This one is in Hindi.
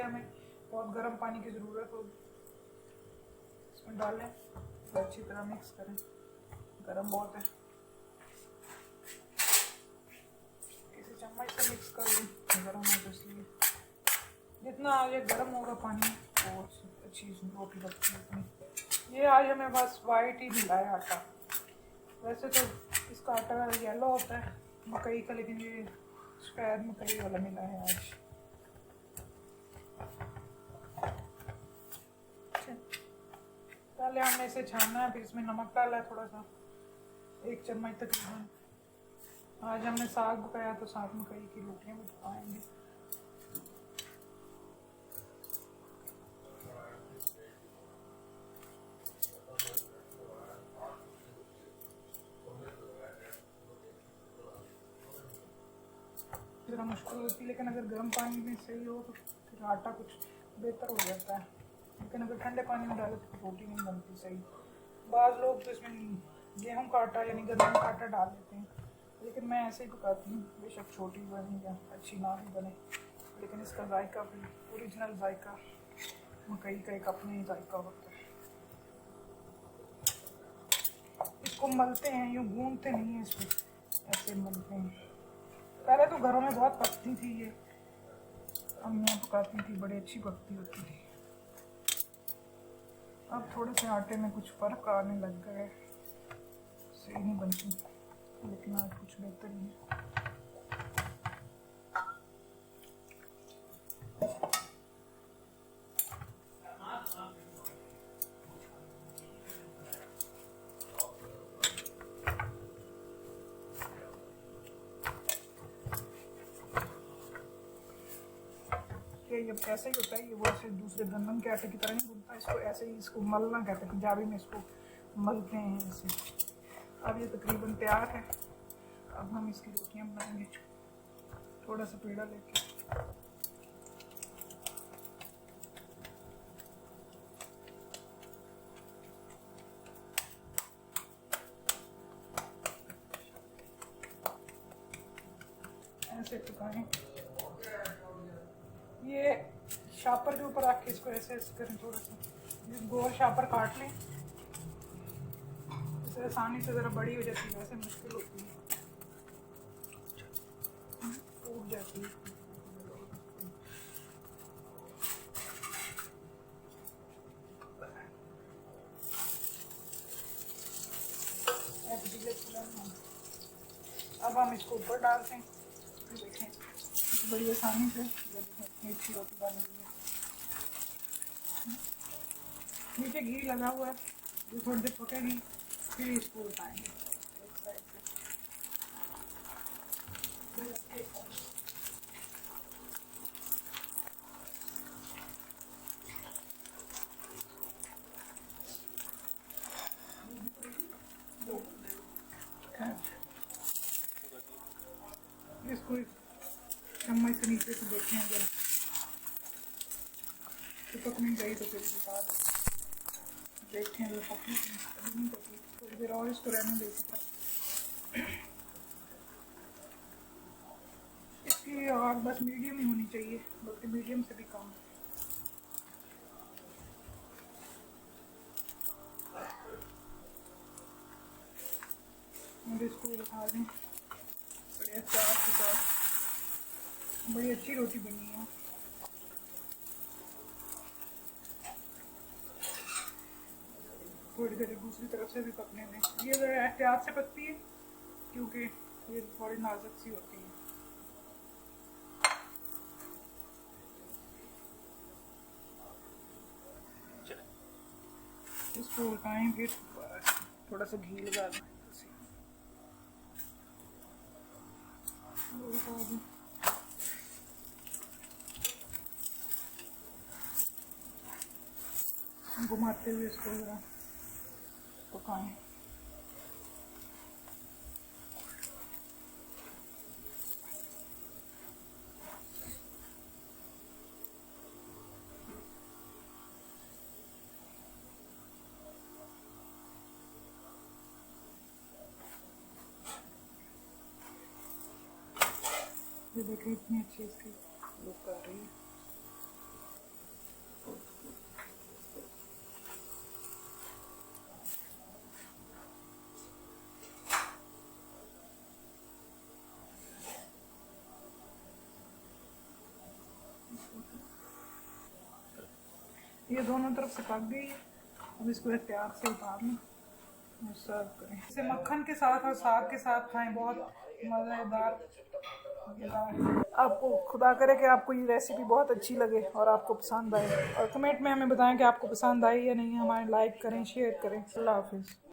हमें बहुत गर्म पानी की ज़रूरत होगी। इसमें डालें तो अच्छी तरह मिक्स करें। गर्म बहुत है, किसी चम्मच से मिक्स कर लूँ, गर्म है तो इसलिए जितना ये गर्म होगा पानी वो अच्छी रोटी लगती है उतनी। ये आज हमें बस वाइट ही मिला है आटा। वैसे तो इसका आटा येलो होता है मकई का, लेकिन ये सफ़ेद मकई वाला मिला है आज। पहले हमने इसे छानना है, फिर इसमें नमक डाला है थोड़ा सा, 1 चम्मच तकरीबन। आज हमने साग पकाया तो साग मकई की रोटियां भी पकाएंगे। ज़रा मुश्किल होती है, लेकिन अगर गर्म पानी में सही हो तो फिर आटा कुछ बेहतर हो जाता है, लेकिन अगर ठंडे पानी में डालो तो रोटी नहीं बनती सही। बाज़ लोग तो इसमें गेहूं का आटा यानी गन्ने का आटा डाल देते हैं, लेकिन मैं ऐसे ही पकाती हूँ। बेशक छोटी बने या अच्छी ना भी बने, लेकिन इसका जायका भी ओरिजिनल जायका मकई का एक अपने ही जायका होता है। इसको मलते हैं, यूँ गूंदते नहीं हैं इसको, ऐसे मलते हैं। पहले तो घरों में बहुत पकती थी ये, अम्मियाँ पकाती थी, बड़ी अच्छी पकती होती थी। अब थोड़े से आटे में कुछ फ़र्क आने लग गया है, सही नहीं बनती, लेकिन आज कुछ बेहतर ही है। ये ऐसे ही होता है, ये वो ऐसे दूसरे गंदम के आटे की तरह नहीं बनता, इसको ऐसे ही इसको मलना कहते हैं, पंजाबी में इसको मलते हैं ऐसे। अब ये तकरीबन तैयार है, अब हम इसकी रोटियां बनाएंगे। थोड़ा सा पेड़ा लेके ऐसे पकाएं। ये शापर के ऊपर रख के इसको ऐसे ऐसे करें, थोड़ा सा गोल शापर काट लें, इसे आसानी से। ज़रा बड़ी हो जाती है, वैसे मुश्किल होती है, टूट जाती है। अब हम इसको ऊपर डालते हैं, देखें बड़ी आसानी से। ये देखें मीठी रोटी बन गई है। नीचे घी लगा हुआ है, जो थोड़ी देर पकेगी फिर इसको उठाएंगे एक साइड से। इसको चम्मच से नीचे से देखें, अगर चिपक नहीं गई तो फिर बता दो। देखें अगर पकी नहीं पकी, थोड़ी देर और इसको रहने दे सकता। इसकी आग बस मीडियम ही होनी चाहिए, बल्कि मीडियम से भी कम। मुझे इसको दिखा दें, बड़े अचार के साथ बड़ी अच्छी रोटी बनी है। थोड़ी देर दूसरी तरफ से भी पकने में, ये ज़रा एहतियात से पकती है क्योंकि ये थोड़ी नाजुक सी होती है। इसको उठाएं, फिर थोड़ा सा घी लगा दें, घुमाते हुए इसको ज़रा पकाएं। ये देखिए इतनी अच्छी इसकी लुक आ रही है। ये दोनों तरफ से पक गई है। अब इसको एहतियात से उतार लें और सर्व करें। इसे मक्खन के साथ और साग के साथ खाएं, बहुत मज़ेदार। आपको खुदा करे कि आपको ये रेसिपी बहुत अच्छी लगे और आपको पसंद आए, और कमेंट में हमें बताएं कि आपको पसंद आई या नहीं। हमारे लाइक करें, शेयर करें। अल्लाह हाफिज़।